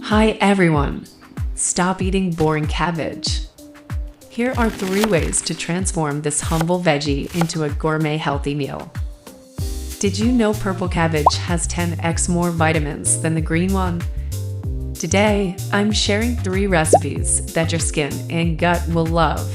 Hi everyone! Stop eating boring cabbage. Here are 3 ways to transform this humble veggie into a gourmet healthy meal. Did you know purple cabbage has 10x more vitamins than the green one? Today, I'm sharing 3 recipes that your skin and gut will love.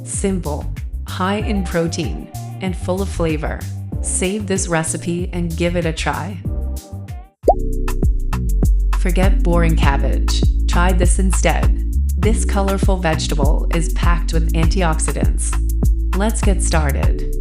Simple, high in protein, and full of flavor. Save this recipe and give it a try. Forget boring cabbage. Try this instead. This colorful vegetable is packed with antioxidants. Let's get started.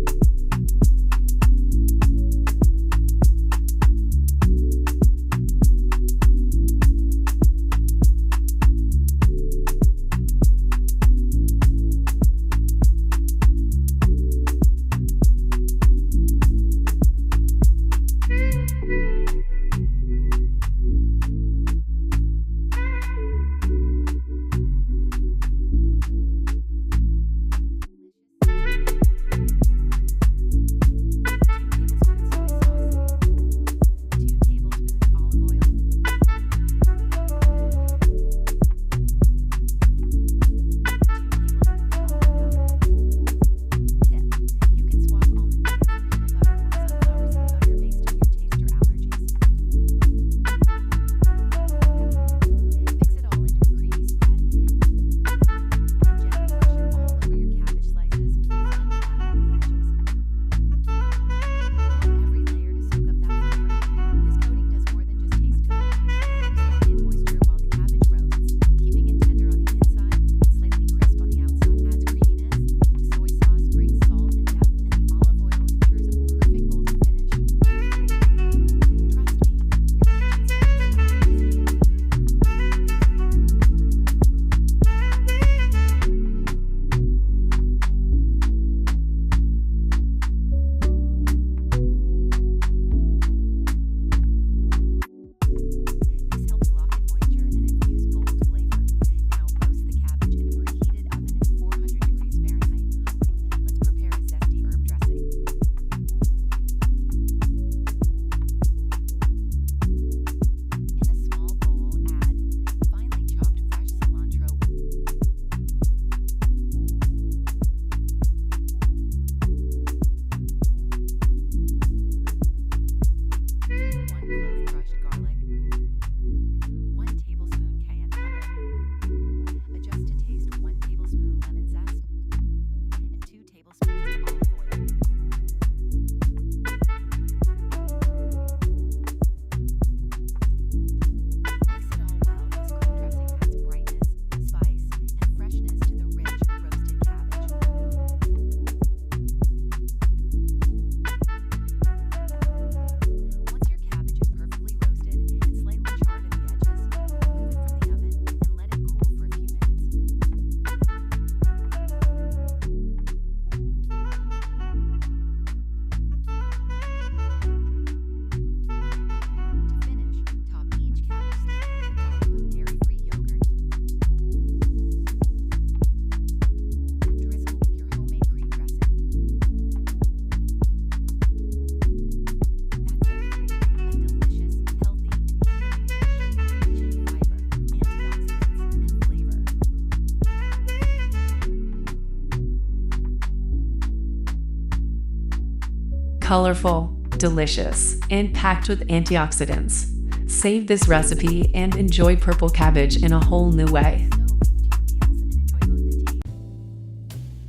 Colorful, delicious, and packed with antioxidants. Save this recipe and enjoy purple cabbage in a whole new way.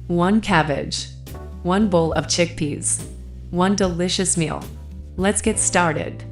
1 cabbage, 1 bowl of chickpeas, 1 delicious meal. Let's get started.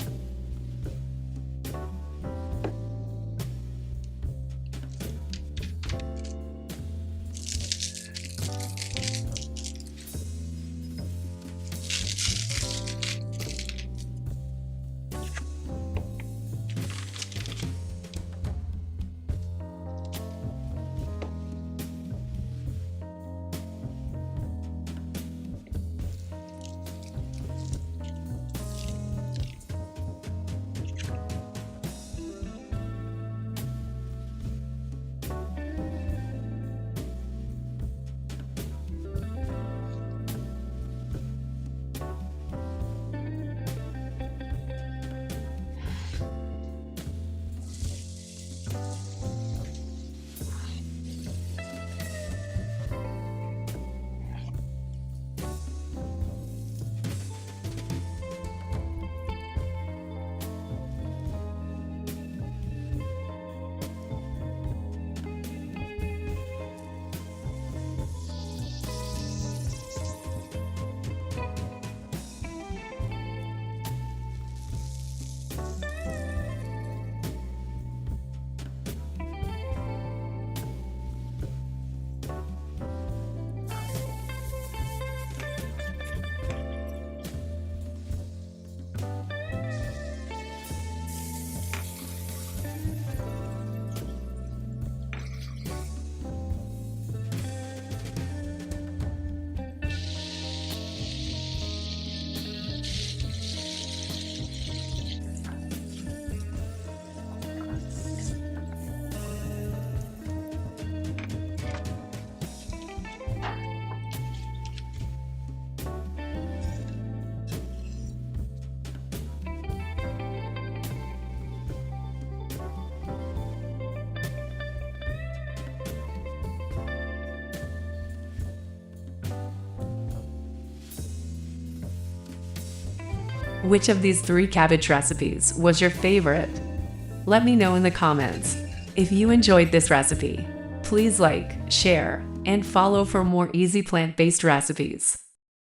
Which of these 3 cabbage recipes was your favorite? Let me know in the comments. If you enjoyed this recipe, please like, share, and follow for more easy plant-based recipes.